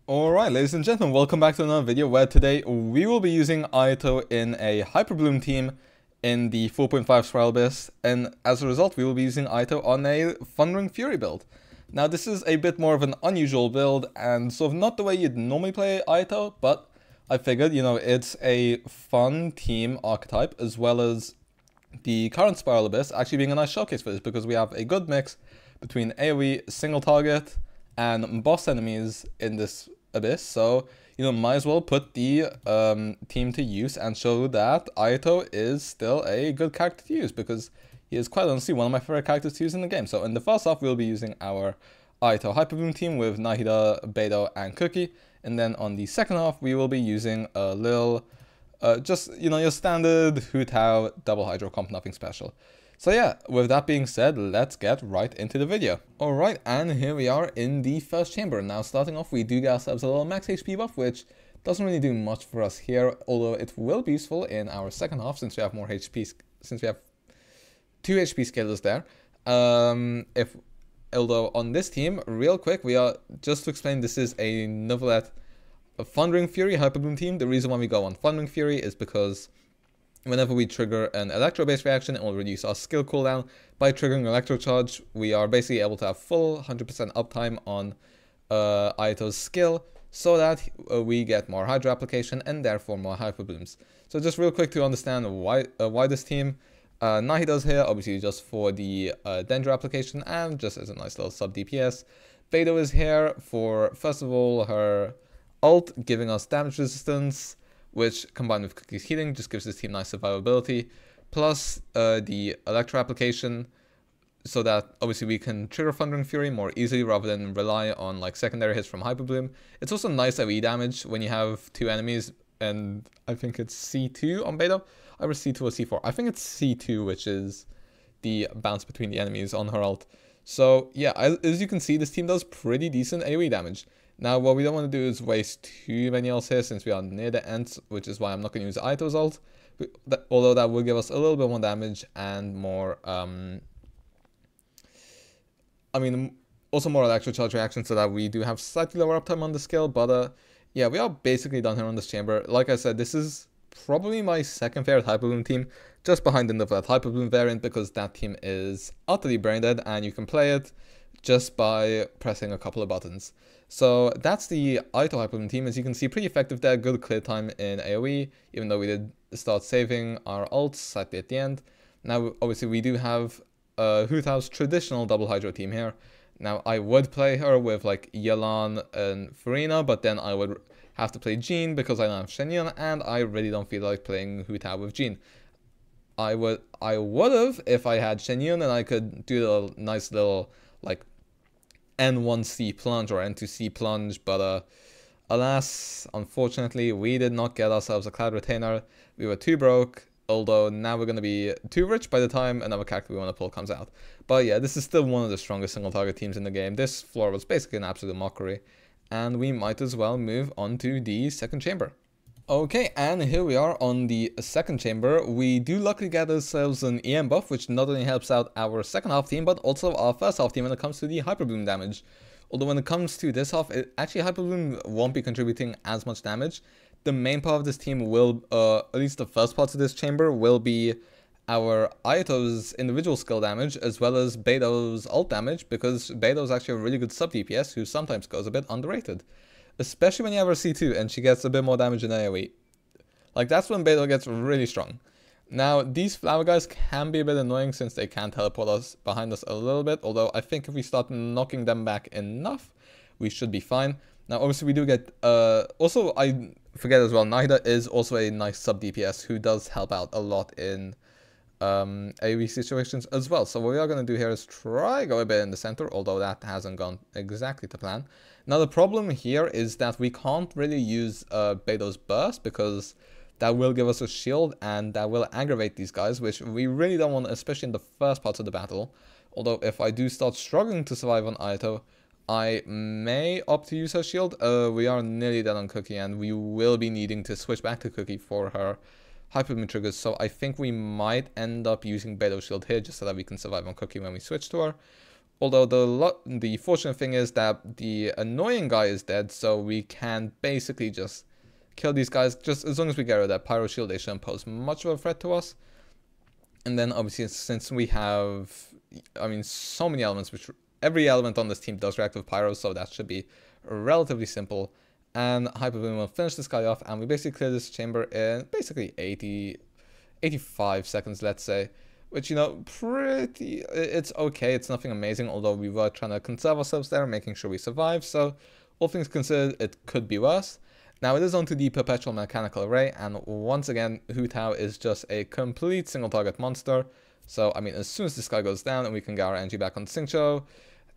Alright, ladies and gentlemen, welcome back to another video where today we will be using AYATO in a HYPERBLOOM team in the 4.5 Spiral Abyss, and as a result we will be using AYATO on a Thundering Fury build. Now this is a bit more of an unusual build and sort of not the way you'd normally play AYATO, but I figured, you know, it's a fun team archetype as well as the current Spiral Abyss actually being a nice showcase for this because we have a good mix between AoE, single target, and boss enemies in this Abyss, so you know, might as well put the team to use and show that AYATO is still a good character to use because he is quite honestly one of my favorite characters to use in the game. So in the first half we'll be using our AYATO HYPERBLOOM team with Nahida, Beidou, and Cookie, and then on the second half we will be using a little just, you know, your standard Hu Tao double hydro comp, nothing special. So yeah, with that being said, let's get right into the video. Alright, and here we are in the first chamber. Now starting off, we do get ourselves a little max HP buff, which doesn't really do much for us here, although it will be useful in our second half since we have more HP, since we have 2 HP scalers there. Although on this team, real quick, we are, just to explain, this is a Novelet, a Thundering Fury HYPERBLOOM team. The reason why we go on Thundering Fury is because whenever we trigger an electro-based reaction, it will reduce our skill cooldown. By triggering electro charge, we are basically able to have full 100% uptime on AYATO's skill, so that we get more hydro application and therefore more HYPERBLOOMs. So just real quick to understand why this team, Nahida's here, obviously just for the Dendro application and just as a nice little sub DPS. Beidou is here for, first of all, her ult, giving us damage resistance, which combined with Cookie's healing just gives this team nice survivability, plus the electro application, so that obviously we can trigger Thundering Fury more easily rather than rely on like secondary hits from HYPERBLOOM. It's also nice AoE damage when you have 2 enemies, and I think it's C2 on Beidou. Either C2 or C4. I think it's C2, which is the bounce between the enemies on her ult. So yeah, as you can see, this team does pretty decent AoE damage. Now, what we don't want to do is waste too many ults here since we are near the end, which is why I'm not going to use AYATO's ult. Although that will give us a little bit more damage and more, also more electro charge reaction so that we do have slightly lower uptime on the skill. But yeah, we are basically done here on this chamber. Like I said, this is probably my second favorite HYPERBLOOM team, just behind the Novelet HYPERBLOOM variant, because that team is utterly brain dead and you can play it just by pressing a couple of buttons. So that's the AYATO HYPERBLOOM team. As you can see, pretty effective there, good clear time in AoE, even though we did start saving our ults slightly at the end. Now, obviously, we do have Hu Tao's traditional double hydro team here. Now, I would play her with like Yelan and Farina, but then I would have to play Jean because I don't have Shenyun, and I really don't feel like playing Hu Tao with Jean. I would have if I had Shenyun and I could do a nice little like N1C plunge or N2C plunge, but alas, unfortunately, we did not get ourselves a Cloud Retainer. We were too broke, although now we're going to be too rich by the time another character we want to pull comes out. But yeah, this is still one of the strongest single target teams in the game. This floor was basically an absolute mockery, and we might as well move on to the second chamber. Okay, and here we are on the second chamber. We do luckily get ourselves an EM buff, which not only helps out our second half team, but also our first half team when it comes to the HYPERBLOOM damage. Although when it comes to this half, actually HYPERBLOOM won't be contributing as much damage. The main part of this team will, at least the first parts of this chamber, will be our AYATO's individual skill damage, as well as Beidou's ult damage, because Beidou is actually a really good sub DPS who sometimes goes a bit underrated. Especially when you have her C2 and she gets a bit more damage in AoE. Like, that's when Beidou gets really strong. Now, these flower guys can be a bit annoying since they can teleport us behind us a little bit, although I think if we start knocking them back enough, we should be fine. Now, obviously, we do get, also, I forget as well, Nahida is also a nice sub DPS who does help out a lot in AoE situations as well. So what we are going to do here is try go a bit in the center, although that hasn't gone exactly to plan. Now the problem here is that we can't really use Beidou's burst because that will give us a shield and that will aggravate these guys, which we really don't want, especially in the first parts of the battle. Although if I do start struggling to survive on AYATO, I may opt to use her shield. We are nearly dead on Cookie and we will be needing to switch back to Cookie for her HYPERBLOOM triggers, so I think we might end up using Beidou's shield here just so that we can survive on Cookie when we switch to her. Although the fortunate thing is that the annoying guy is dead, so we can basically just kill these guys. Just as long as we get rid of that pyro shield, they shouldn't pose much of a threat to us. And then obviously, since we have, I mean, so many elements, which every element on this team does react with pyro, so that should be relatively simple. And HYPERBLOOM will finish this guy off, and we basically clear this chamber in basically 85 seconds, let's say. Which, you know, it's okay, it's nothing amazing, although we were trying to conserve ourselves there, making sure we survive, so all things considered, it could be worse. Now it is onto the perpetual mechanical array, and once again, Hu Tao is just a complete single target monster. So, I mean, as soon as this guy goes down and we can get our energy back on Xingqiu,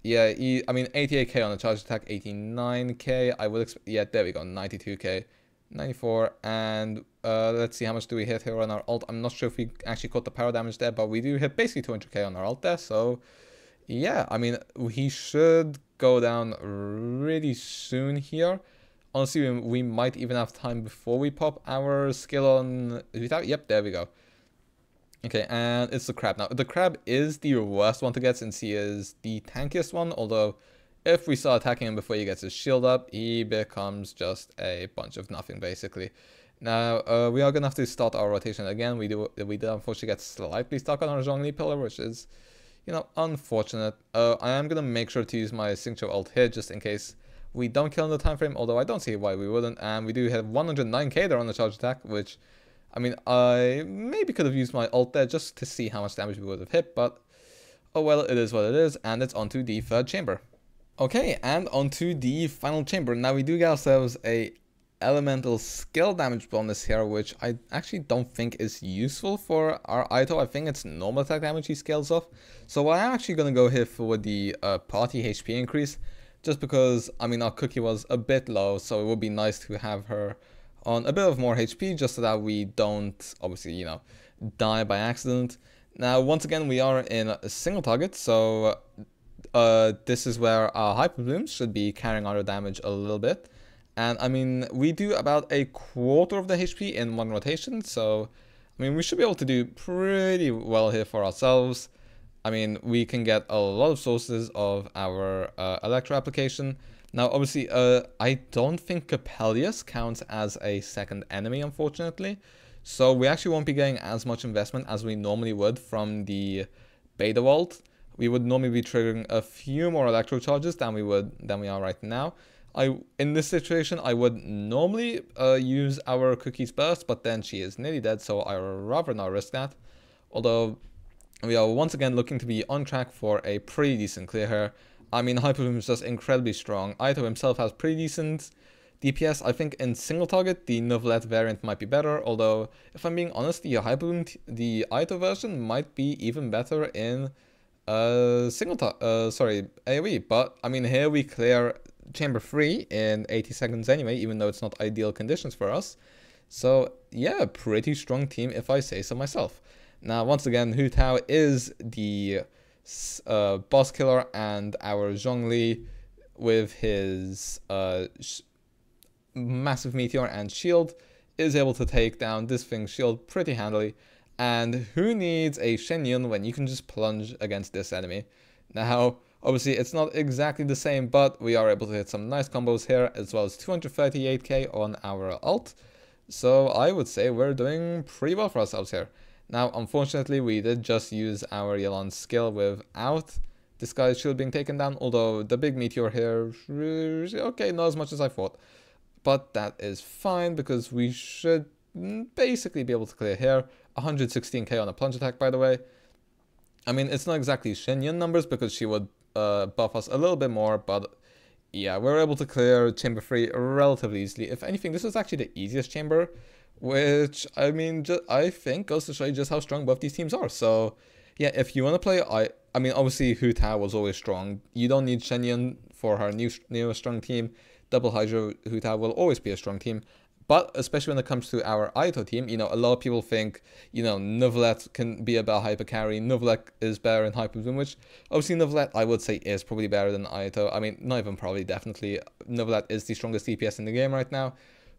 yeah, I mean, 88k on the charge attack, 89k, I would expect, yeah, there we go, 92k, 94, and let's see how much do we hit here on our ult. I'm not sure if we actually caught the power damage there, but we do hit basically 200k on our ult there, so yeah, I mean, he should go down really soon here. Honestly, we might even have time before we pop our skill on Hu-Tao. Yep, there we go. Okay, and it's the crab. Now, the crab is the worst one to get since he is the tankiest one, although if we start attacking him before he gets his shield up, he becomes just a bunch of nothing, basically. Now, we are going to have to start our rotation again. We did unfortunately get slightly stuck on our Zhongli pillar, which is, you know, unfortunate. I am going to make sure to use my Xingqiu ult here, just in case we don't kill in the time frame, although I don't see why we wouldn't. And we do have 109k there on the charge attack, which, I mean, I maybe could have used my ult there just to see how much damage we would have hit, but oh well, it is what it is, and it's onto the third chamber. Okay, and onto the final chamber. Now we do get ourselves a elemental skill damage bonus here, which I actually don't think is useful for our AYATO. I think it's normal attack damage he scales off. So I'm actually going to go here for the party HP increase, just because, I mean, our cookie was a bit low, so it would be nice to have her on a bit of more HP, just so that we don't, obviously, you know, die by accident. Now, once again, we are in a single target, so this is where our HYPERBLOOM should be carrying our damage a little bit. And I mean, we do about a quarter of the HP in one rotation, so I mean, we should be able to do pretty well here for ourselves. I mean, we can get a lot of sources of our Electro application. Now, obviously, I don't think Capellius counts as a second enemy, unfortunately. So we actually won't be getting as much investment as we normally would from the Beta Vault. We would normally be triggering a few more Electro charges than we are right now. In this situation, I would normally use our Cookie's Burst, but then she is nearly dead, so I would rather not risk that. Although, we are once again looking to be on track for a pretty decent clear here. I mean, HYPERBLOOM is just incredibly strong. AYATO himself has pretty decent DPS. I think in single target, the Neuvillette variant might be better, although, if I'm being honest, the AYATO version might be even better in AoE. But, I mean, here we clear Chamber 3 in 80 seconds anyway, even though it's not ideal conditions for us. So, yeah, pretty strong team if I say so myself. Now, once again, Hu Tao is the boss killer, and our Zhongli with his massive meteor and shield is able to take down this thing's shield pretty handily. And who needs a Shen Yun when you can just plunge against this enemy? Now, obviously, it's not exactly the same, but we are able to hit some nice combos here, as well as 238k on our ult. So I would say we're doing pretty well for ourselves here. Now, unfortunately, we did just use our Yelan's skill without this guy's shield being taken down, although the big meteor here, okay, not as much as I thought. But that is fine, because we should basically be able to clear here. 116k on a plunge attack, by the way. I mean, it's not exactly Shen Yun numbers, because she would buff us a little bit more, but yeah, we're able to clear Chamber 3 relatively easily. If anything, this was actually the easiest chamber, which, I mean, I think goes to show you just how strong both these teams are. So, yeah, if you want to play, I mean, obviously, Hu Tao was always strong. You don't need Shen Yun for her new strong team. Double Hydro Hu Tao will always be a strong team. But especially when it comes to our AYATO team, you know, a lot of people think, you know, Neuvillette can be a better hyper carry. Neuvillette is better in HYPERBLOOM, which obviously Neuvillette, I would say, is probably better than AYATO. I mean, not even probably, definitely. Neuvillette is the strongest DPS in the game right now.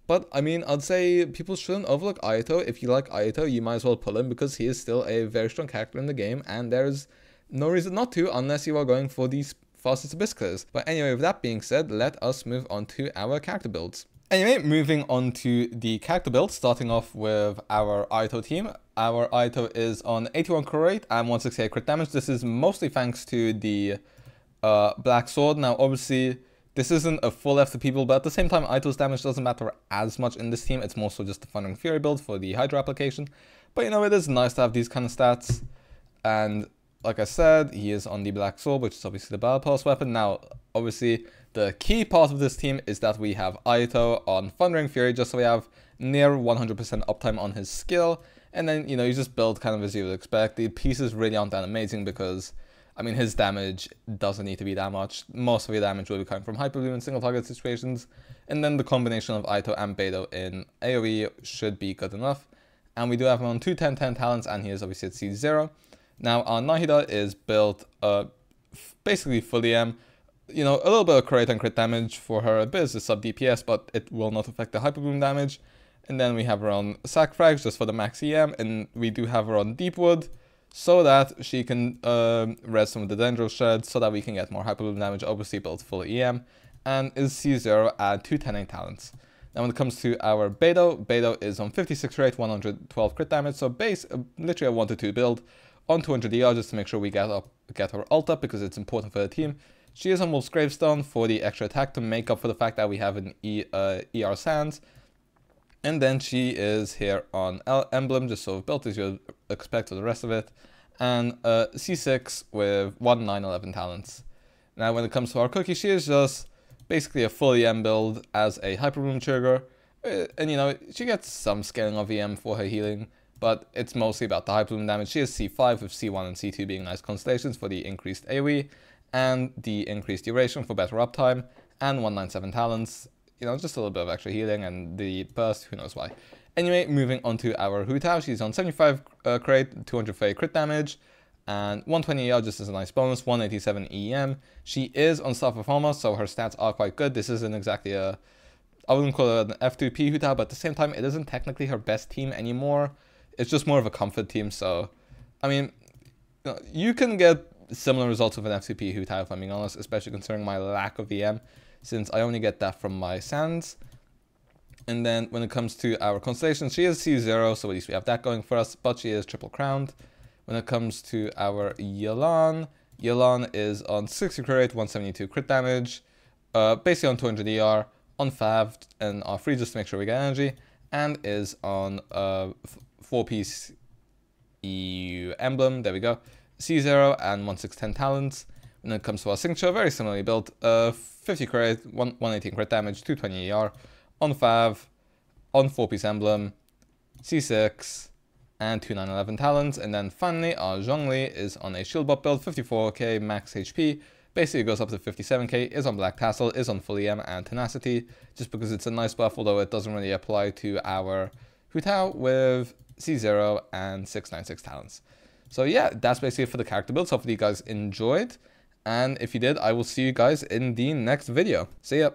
But, I mean, I'd say people shouldn't overlook AYATO. If you like AYATO, you might as well pull him, because he is still a very strong character in the game, and there's no reason not to unless you are going for these fastest abyss clears. But anyway, with that being said, let us move on to our character builds. Anyway, moving on to the character build, starting off with our AYATO team. Our AYATO is on 81 core rate and 168 crit damage. This is mostly thanks to the Black Sword. Now, obviously, this isn't a full FTP build, but at the same time, AYATO's damage doesn't matter as much in this team. It's more so just the Thundering Fury build for the Hydra application. But, you know, it is nice to have these kind of stats. And like I said, he is on the Black Sword, which is obviously the Battle Pulse weapon. Now, obviously, the key part of this team is that we have AYATO on Thundering Fury, just so we have near 100% uptime on his skill. And then, you know, you just build kind of as you would expect. The pieces really aren't that amazing because, I mean, his damage doesn't need to be that much. Most of your damage will be coming from HYPERBLOOM in single target situations. And then the combination of AYATO and Beidou in AoE should be good enough. And we do have him on 2 10-10 talents, and he is obviously at C0. Now, our Nahida is built basically fully M. You know, a little bit of crit and crit damage for her Abyss is sub DPS, but it will not affect the HYPERBLOOM damage. And then we have her on Sac Frags just for the max EM, and we do have her on Deepwood so that she can res some of the Dendro Shreds so that we can get more HYPERBLOOM damage, obviously built full EM, and is C0 at 2 10-8 talents. Now when it comes to our Beidou, Beidou is on 56 rate, 112 crit damage, so base literally a 1-2 build on 200 ER just to make sure we get her ult up because it's important for the team. She is on Wolf's Gravestone for the extra attack to make up for the fact that we have an ER Sands. And then she is here on Emblem, just sort of built as you'd expect for the rest of it. And C6 with 1 9-11 talents. Now when it comes to our Cookie, she is just basically a full EM build as a HYPERBLOOM trigger. And you know, she gets some scaling of EM for her healing, but it's mostly about the HYPERBLOOM damage. She is C5 with C1 and C2 being nice constellations for the increased AoE and the increased duration for better uptime, and 197 talents. You know, just a little bit of extra healing, and the burst, who knows why. Anyway, moving on to our Hu Tao. She's on 75 crit, 230 crit damage, and 120 ER just as a nice bonus, 187 EM. She is on Staff of Homer, so her stats are quite good. This isn't exactly a, I wouldn't call it an F2P Hu Tao, but at the same time, it isn't technically her best team anymore. It's just more of a comfort team, so, I mean, you can get similar results with an F2P Hu Tao, if I'm being honest, especially considering my lack of EM, since I only get that from my Sands. And then when it comes to our constellation, she is C0, so at least we have that going for us, but she is triple crowned. When it comes to our Yelan, Yelan is on 60 crit rate, 172 crit damage, basically on 200 ER, on Fav and R3 just to make sure we get energy, and is on 4-piece EU emblem, there we go, C0 and 1610 talents. When it comes to our signature, very similarly built, 50 crit, 118 crit damage, 220 ER, on Fav, on 4-piece emblem, C6, and 2911 talents. And then finally, our Zhongli is on a shield bot build, 54k max HP, basically goes up to 57k, is on Black Tassel, is on full EM and Tenacity, just because it's a nice buff, although it doesn't really apply to our Hu Tao with C0 and 696 talents. So yeah, that's basically it for the character builds. Hopefully you guys enjoyed. And if you did, I will see you guys in the next video. See ya.